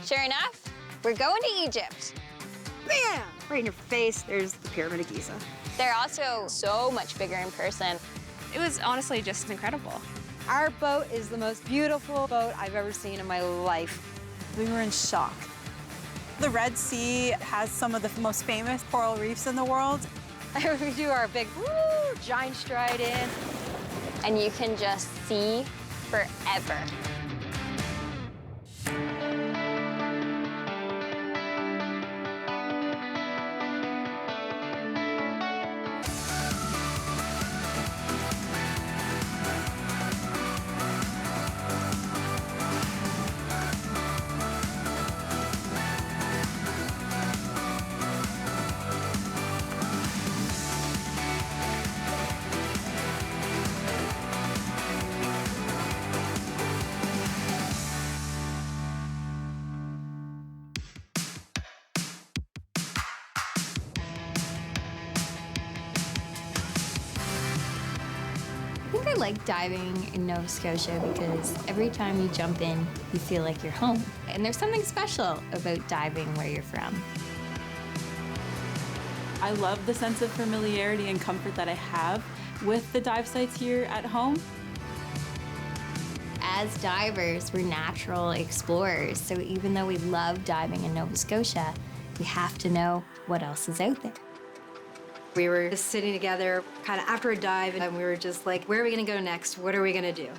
Sure enough, we're going to Egypt. Bam! Right in your face, there's the Pyramid of Giza. They're also so much bigger in person. It was honestly just incredible. Our boat is the most beautiful boat I've ever seen in my life. We were in shock. The Red Sea has some of the most famous coral reefs in the world. We do our big, woo, giant stride in. And you can just see forever. I think I like diving in Nova Scotia because every time you jump in, you feel like you're home. And there's something special about diving where you're from. I love the sense of familiarity and comfort that I have with the dive sites here at home. As divers, we're natural explorers, so even though we love diving in Nova Scotia, we have to know what else is out there. We were just sitting together kind of after a dive, and we were just like, where are we gonna go next? What are we gonna do?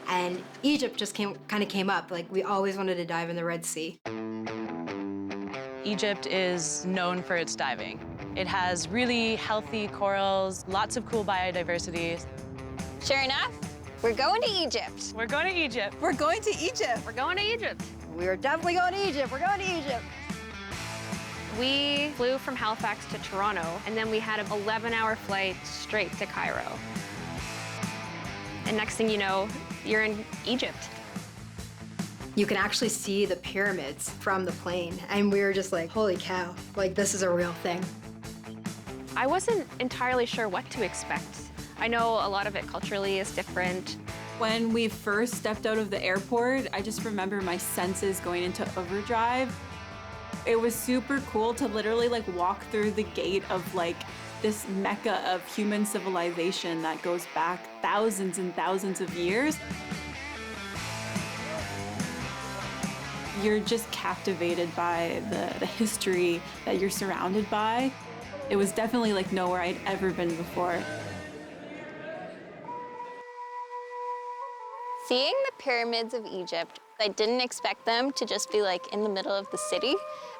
And Egypt just kind of came up. Like, we always wanted to dive in the Red Sea. Egypt is known for its diving. It has really healthy corals, lots of cool biodiversity. Sure enough, we're going to Egypt. We're going to Egypt. We're going to Egypt. We're going to Egypt. We're definitely going to Egypt. We're going to Egypt. We flew from Halifax to Toronto, and then we had an 11-hour flight straight to Cairo. And next thing you know, you're in Egypt. You can actually see the pyramids from the plane, and we were just like, holy cow, like, this is a real thing. I wasn't entirely sure what to expect. I know a lot of it culturally is different. When we first stepped out of the airport, I just remember my senses going into overdrive. It was super cool to literally like walk through the gate of like this mecca of human civilization that goes back thousands and thousands of years. You're just captivated by the history that you're surrounded by. It was definitely like nowhere I'd ever been before. Seeing the pyramids of Egypt, I didn't expect them to just be like in the middle of the city.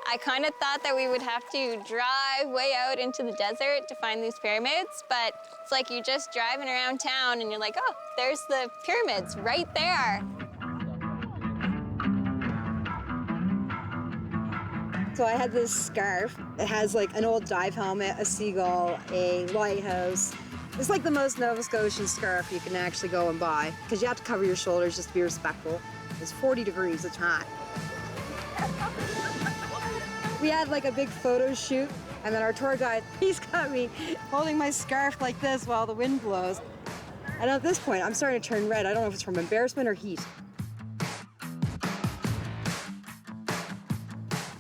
I kind of thought that we would have to drive way out into the desert to find these pyramids, but it's like you're just driving around town and you're like, oh, there's the pyramids right there. So I had this scarf. It has like an old dive helmet, a seagull, a lighthouse. It's like the most Nova Scotian scarf you can actually go and buy, because you have to cover your shoulders just to be respectful. It's 40 degrees, it's hot. We had like a big photo shoot, and then our tour guide, he's got me holding my scarf like this while the wind blows. And at this point, I'm starting to turn red. I don't know if it's from embarrassment or heat.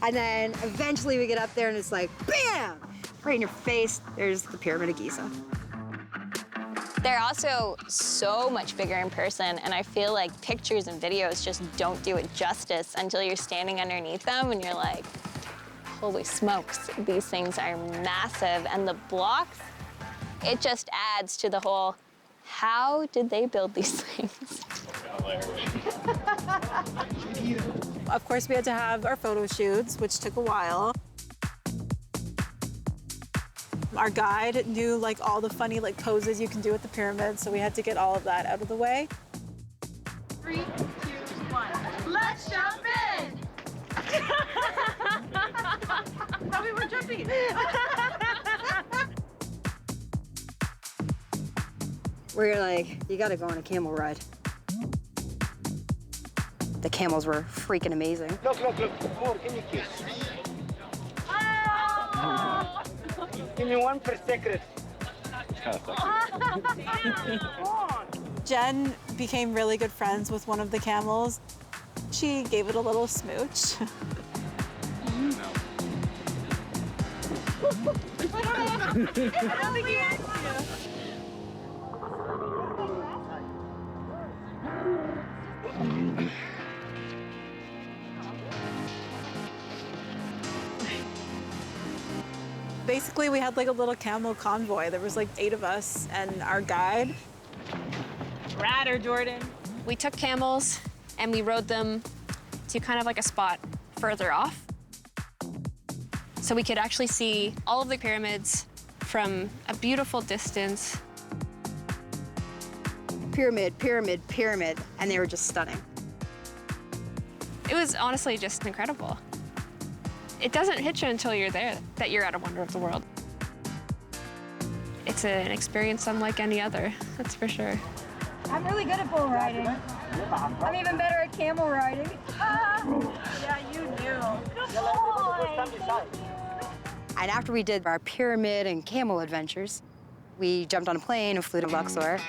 And then eventually we get up there and it's like, bam! Right in your face, there's the Pyramid of Giza. They're also so much bigger in person, and I feel like pictures and videos just don't do it justice until you're standing underneath them and you're like, holy smokes, these things are massive. And the blocks, it just adds to the whole, how did they build these things? Of course, we had to have our photo shoots, which took a while. Our guide knew like all the funny like poses you can do at the pyramid, so we had to get all of that out of the way. 3, 2, 1. Let's jump in! Thought we were jumping. We're like, you gotta go on a camel ride. The camels were freaking amazing. Look, more, give me a kiss. Oh! Give me one for secret. Jen became really good friends with one of the camels. She gave it a little smooch. Basically, we had like a little camel convoy. There was like 8 of us and our guide. Radder, Jordan. We took camels and we rode them to kind of like a spot further off. So we could actually see all of the pyramids from a beautiful distance. Pyramid, pyramid, pyramid, and they were just stunning. It was honestly just incredible. It doesn't hit you until you're there that you're at a wonder of the world. It's an experience unlike any other, that's for sure. I'm really good at bull riding. I'm even better at camel riding. Yeah, you knew. Good boy. And after we did our pyramid and camel adventures, we jumped on a plane and flew to Luxor.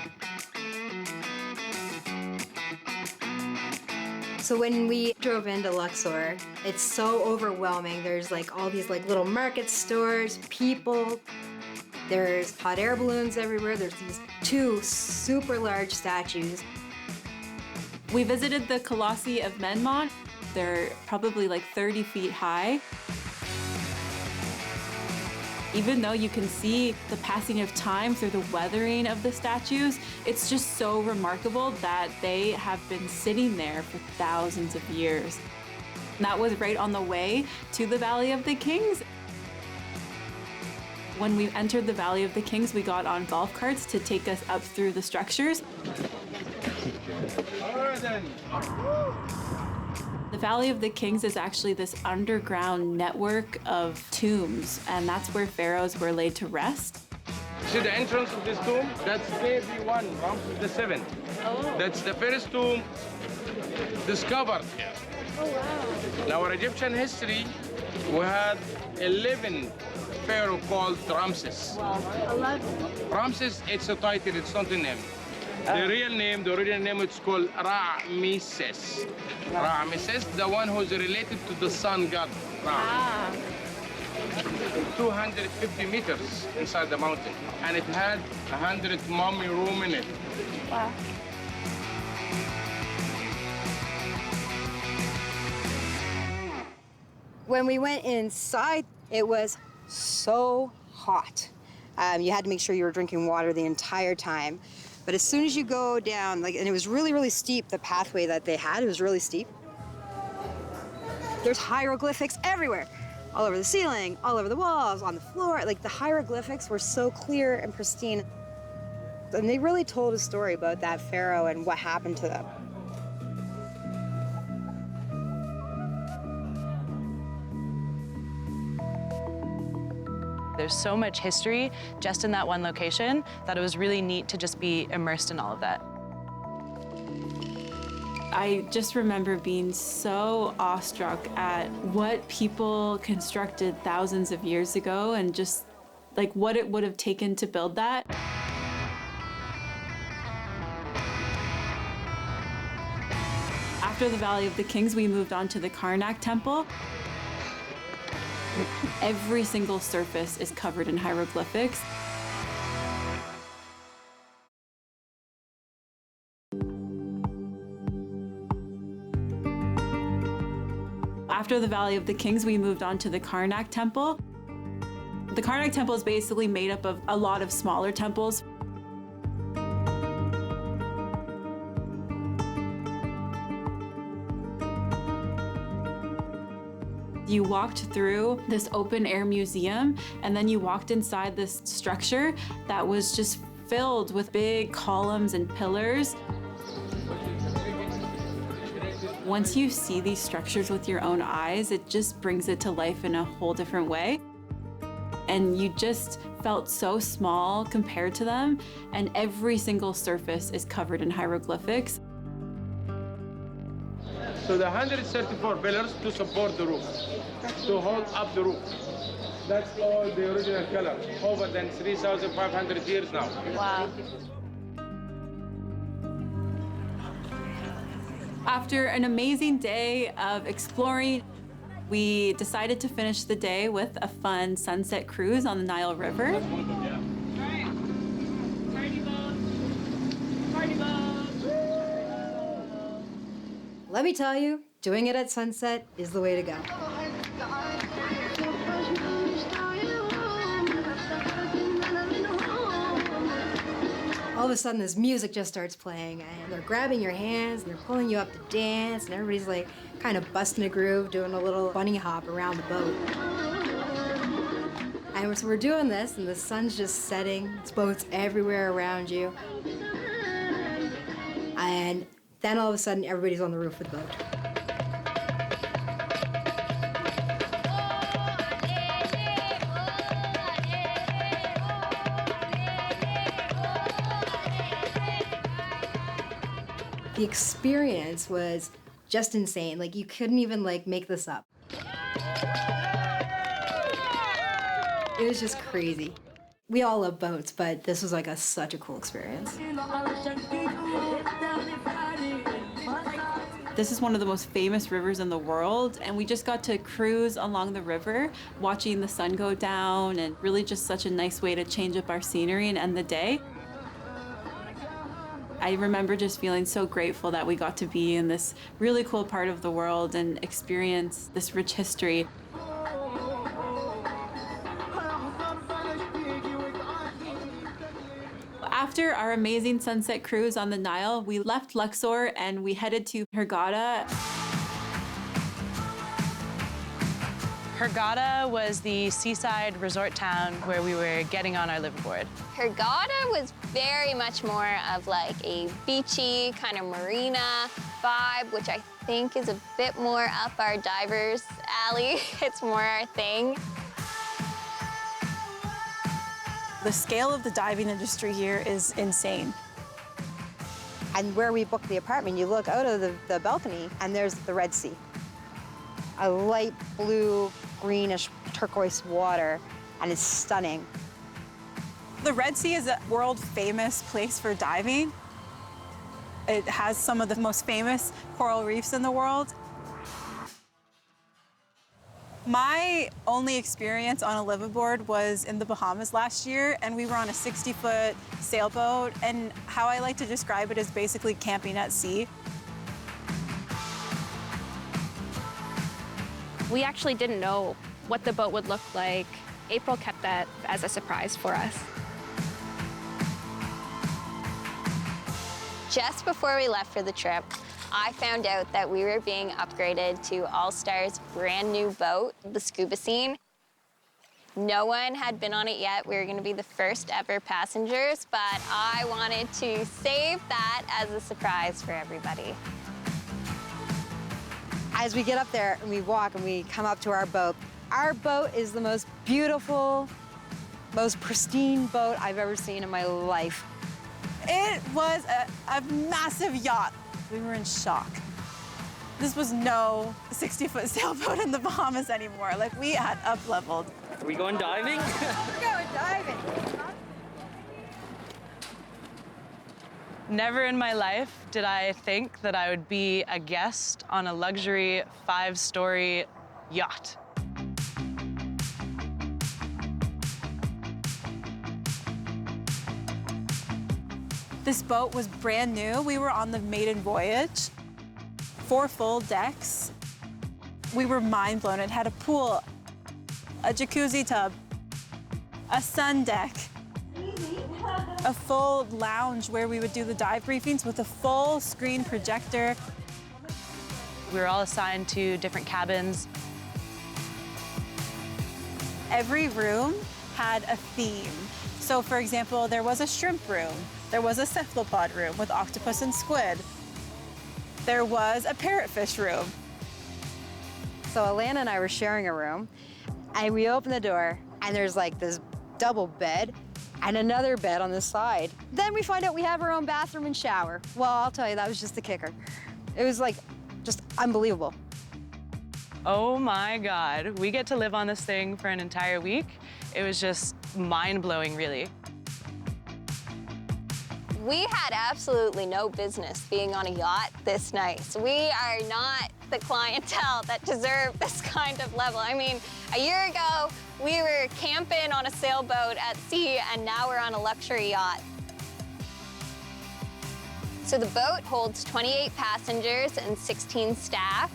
So when we drove into Luxor, it's so overwhelming. There's like all these like little market stores, people. There's hot air balloons everywhere. There's these 2 super large statues. We visited the Colossi of Menmont. They're probably like 30 feet high. Even though you can see the passing of time through the weathering of the statues, it's just so remarkable that they have been sitting there for thousands of years. And that was right on the way to the Valley of the Kings. When we entered the Valley of the Kings, we got on golf carts to take us up through the structures. The Valley of the Kings is actually this underground network of tombs, and that's where pharaohs were laid to rest. See the entrance of this tomb? That's KB1, Ramses VII. Oh. That's the first tomb discovered here. Oh, wow. In our Egyptian history, we had 11 pharaoh called Ramses. Wow, 11. Ramses, it's a title, it's not a name. The real name, the original name, it's called Ra-Meses. Ra-Meses, the one who's related to the sun god, Ra. 250 meters inside the mountain. And it had 100 mummy room in it. Wow. When we went inside, it was so hot. You had to make sure you were drinking water the entire time. But as soon as you go down, and it was really, really steep, the pathway that they had, it was really steep. There's hieroglyphics everywhere, all over the ceiling, all over the walls, on the floor. Like the hieroglyphics were so clear and pristine. And they really told a story about that pharaoh and what happened to them. There's so much history just in that one location that it was really neat to just be immersed in all of that. I just remember being so awestruck at what people constructed thousands of years ago and just like what it would have taken to build that. After the Valley of the Kings, we moved on to the Karnak Temple. Every single surface is covered in hieroglyphics. After the Valley of the Kings, we moved on to the Karnak Temple. The Karnak Temple is basically made up of a lot of smaller temples. You walked through this open-air museum, and then you walked inside this structure that was just filled with big columns and pillars. Once you see these structures with your own eyes, it just brings it to life in a whole different way. And you just felt so small compared to them, and every single surface is covered in hieroglyphics. So the 134 pillars to support the roof, to hold up the roof. That's all the original color, over than 3,500 years now. Wow. After an amazing day of exploring, we decided to finish the day with a fun sunset cruise on the Nile River. Let me tell you, doing it at sunset is the way to go. All of a sudden, this music just starts playing, and they're grabbing your hands, and they're pulling you up to dance, and everybody's like kind of busting a groove, doing a little bunny hop around the boat. And so we're doing this, and the sun's just setting. There's boats everywhere around you. And then all of a sudden, everybody's on the roof of the boat. The experience was just insane. Like, you couldn't even make this up. It was just crazy. We all love boats, but this was like such a cool experience. This is one of the most famous rivers in the world, and we just got to cruise along the river, watching the sun go down, and really just such a nice way to change up our scenery and end the day. I remember just feeling so grateful that we got to be in this really cool part of the world and experience this rich history. After our amazing sunset cruise on the Nile, we left Luxor and we headed to Hurghada. Hurghada was the seaside resort town where we were getting on our liveaboard. Hurghada was very much more of like a beachy kind of marina vibe, which I think is a bit more up our divers' alley. It's more our thing. The scale of the diving industry here is insane. And where we booked the apartment, you look out of the balcony, and there's the Red Sea. A light blue, greenish, turquoise water, and it's stunning. The Red Sea is a world-famous place for diving. It has some of the most famous coral reefs in the world. My only experience on a liveaboard was in the Bahamas last year, and we were on a 60-foot sailboat, and how I like to describe it is basically camping at sea. We actually didn't know what the boat would look like. April kept that as a surprise for us. Just before we left for the trip, I found out that we were being upgraded to All-Star's brand new boat, the Scuba Scene. No one had been on it yet. We were going to be the first ever passengers, but I wanted to save that as a surprise for everybody. As we get up there and we walk and we come up to our boat is the most beautiful, most pristine boat I've ever seen in my life. It was a massive yacht. We were in shock. This was no 60-foot sailboat in the Bahamas anymore. Like, we had up-leveled. Are we going diving? We're going diving. Never in my life did I think that I would be a guest on a luxury 5-story yacht. This boat was brand new. We were on the maiden voyage. 4 full decks. We were mind blown. It had a pool, a jacuzzi tub, a sun deck, a full lounge where we would do the dive briefings with a full screen projector. We were all assigned to different cabins. Every room had a theme. So, for example, there was a shrimp room. There was a cephalopod room with octopus and squid. There was a parrotfish room. So Alana and I were sharing a room, and we opened the door, and there's like this double bed and another bed on the side. Then we find out we have our own bathroom and shower. Well, I'll tell you, that was just the kicker. It was like just unbelievable. Oh my God, we get to live on this thing for an entire week. It was just mind-blowing, really. We had absolutely no business being on a yacht this nice. We are not the clientele that deserve this kind of level. I mean, a year ago, we were camping on a sailboat at sea, and now we're on a luxury yacht. So the boat holds 28 passengers and 16 staff.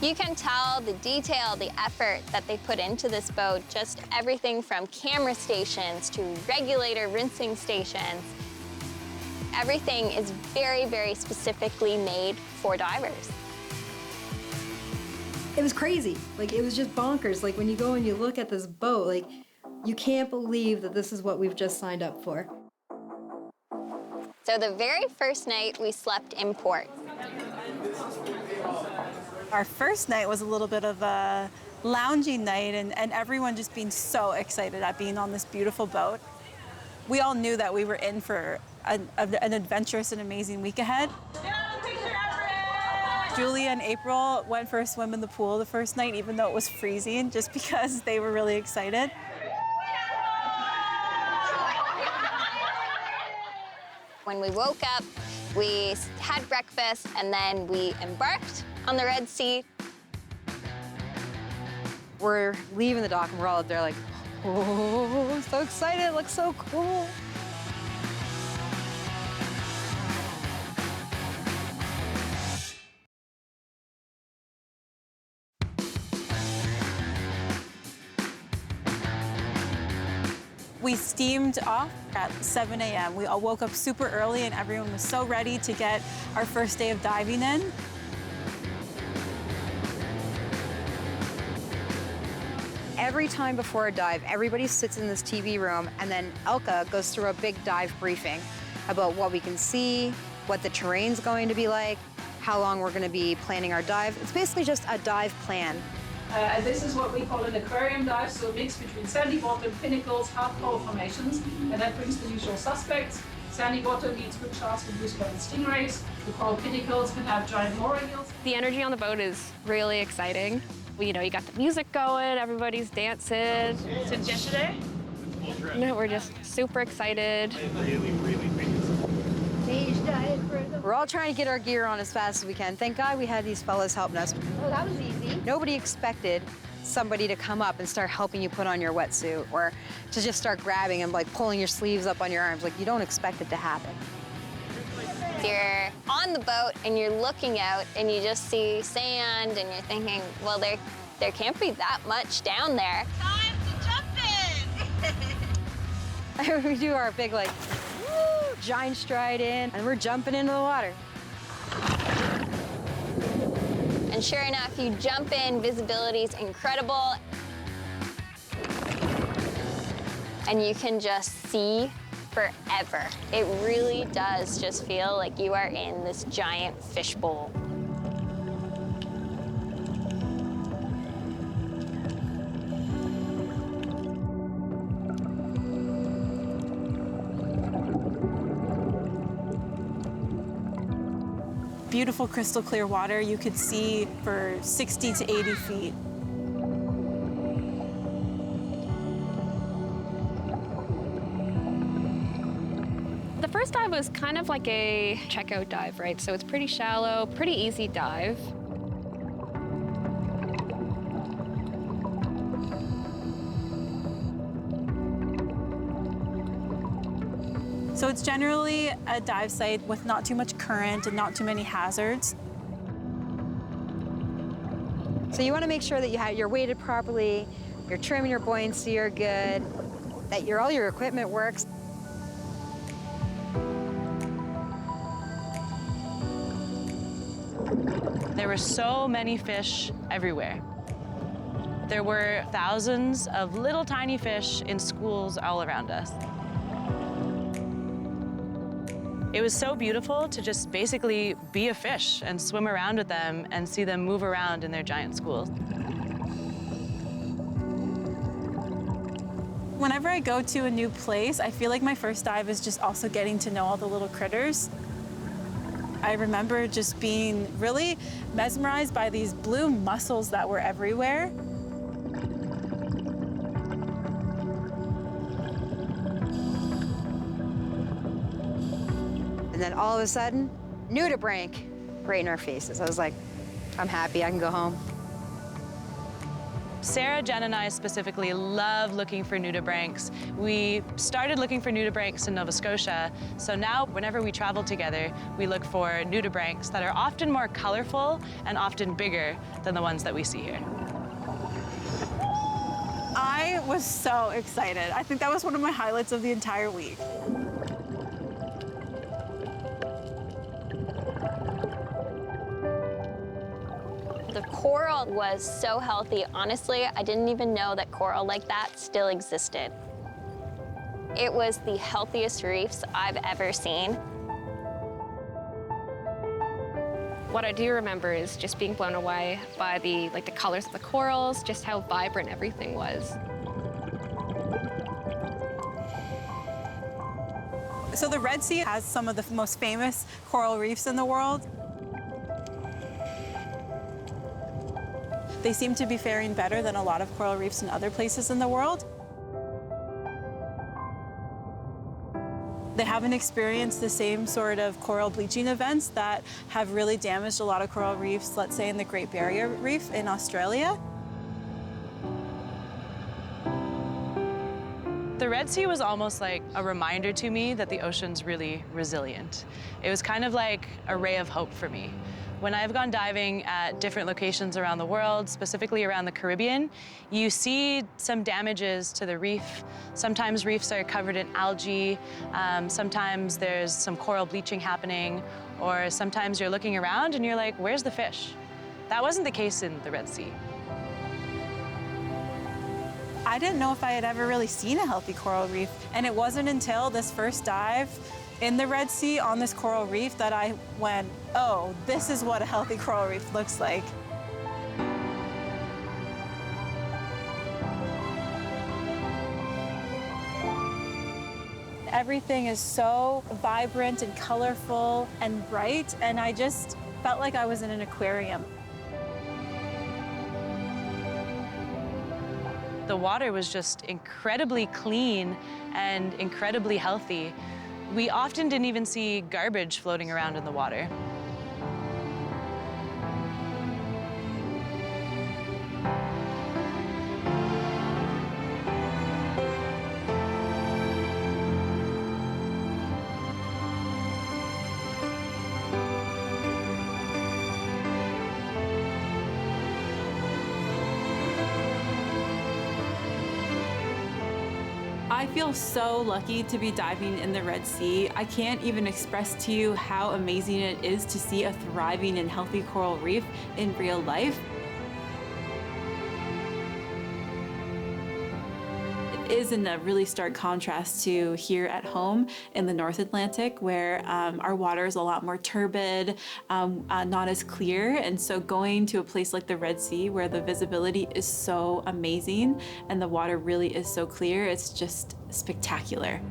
You can tell the detail, the effort that they put into this boat, just everything from camera stations to regulator rinsing stations. Everything is very, very specifically made for divers. It was crazy. Like, it was just bonkers. Like, when you go and you look at this boat, like, you can't believe that this is what we've just signed up for. So the very first night, we slept in port. Our first night was a little bit of a lounging night, and everyone just being so excited at being on this beautiful boat. We all knew that we were in for an adventurous and amazing week ahead. Julia and April went for a swim in the pool the first night, even though it was freezing, just because they were really excited. When we woke up, we had breakfast, and then we embarked on the Red Sea. We're leaving the dock, and we're all up there like, oh, so excited, it looks so cool. We steamed off at 7 a.m. We all woke up super early, and everyone was so ready to get our first day of diving in. Every time before a dive, everybody sits in this TV room, and then Elka goes through a big dive briefing about what we can see, what the terrain's going to be like, how long we're going to be planning our dive. It's basically just a dive plan. And this is what we call an aquarium dive, so a mix between sandy bottom, pinnacles, hard coral formations, and that brings the usual suspects. Sandy bottom means good chance for blue spotted stingrays. The coral pinnacles can have giant moray eels. The energy on the boat is really exciting. You know, you got the music going, everybody's dancing. Since yesterday? No, we're just super excited. We're all trying to get our gear on as fast as we can. Thank God we had these fellas helping us. Oh, that was easy. Nobody expected somebody to come up and start helping you put on your wetsuit, or to just start grabbing and like pulling your sleeves up on your arms. Like, you don't expect it to happen. You're on the boat and you're looking out and you just see sand and you're thinking, well, there can't be that much down there. Time to jump in! We do our big, like, woo, giant stride in, and we're jumping into the water. And sure enough, you jump in, visibility's incredible. And you can just see forever. It really does just feel like you are in this giant fishbowl. Beautiful crystal clear water you could see for 60 to 80 feet. The first dive was kind of like a checkout dive, right? So it's pretty shallow, pretty easy dive. So it's generally a dive site with not too much current and not too many hazards. So you want to make sure that you're weighted properly, your trim and your buoyancy are good, that all your equipment works. There were so many fish everywhere. There were thousands of little tiny fish in schools all around us. It was so beautiful to just basically be a fish and swim around with them and see them move around in their giant schools. Whenever I go to a new place, I feel like my first dive is just also getting to know all the little critters. I remember just being really mesmerized by these blue mussels that were everywhere. then all of a sudden, nudibranch right in our faces. I was like, I'm happy, I can go home. Sarah, Jen, and I specifically love looking for nudibranchs. We started looking for nudibranchs in Nova Scotia, so now whenever we travel together, we look for nudibranchs that are often more colorful and often bigger than the ones that we see here. I was so excited. I think that was one of my highlights of the entire week. The coral was so healthy. Honestly, I didn't even know that coral like that still existed. It was the healthiest reefs I've ever seen. What I do remember is just being blown away by the colors of the corals, just how vibrant everything was. So the Red Sea has some of the most famous coral reefs in the world. They seem to be faring better than a lot of coral reefs in other places in the world. They haven't experienced the same sort of coral bleaching events that have really damaged a lot of coral reefs, let's say in the Great Barrier Reef in Australia. The Red Sea was almost like a reminder to me that the ocean's really resilient. It was kind of like a ray of hope for me. When I've gone diving at different locations around the world, specifically around the Caribbean, you see some damages to the reef. Sometimes reefs are covered in algae, sometimes there's some coral bleaching happening, or sometimes you're looking around and you're like, where's the fish? That wasn't the case in the Red Sea. I didn't know if I had ever really seen a healthy coral reef, and it wasn't until this first dive in the Red Sea on this coral reef that I went, oh, this is what a healthy coral reef looks like. Everything is so vibrant and colorful and bright, and I just felt like I was in an aquarium. The water was just incredibly clean and incredibly healthy. We often didn't even see garbage floating around in the water. I feel so lucky to be diving in the Red Sea. I can't even express to you how amazing it is to see a thriving and healthy coral reef in real life. It is in a really stark contrast to here at home in the North Atlantic, where our water is a lot more turbid, not as clear. And so going to a place like the Red Sea, where the visibility is so amazing and the water really is so clear, it's just spectacular.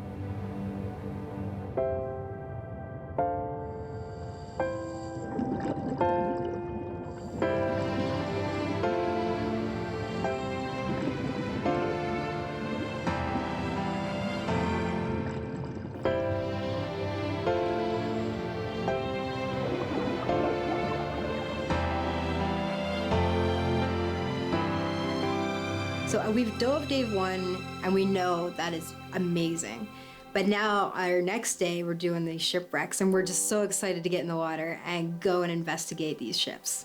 So we've dove day one, and we know that is amazing. But now our next day, we're doing these shipwrecks, and we're just so excited to get in the water and go and investigate these ships.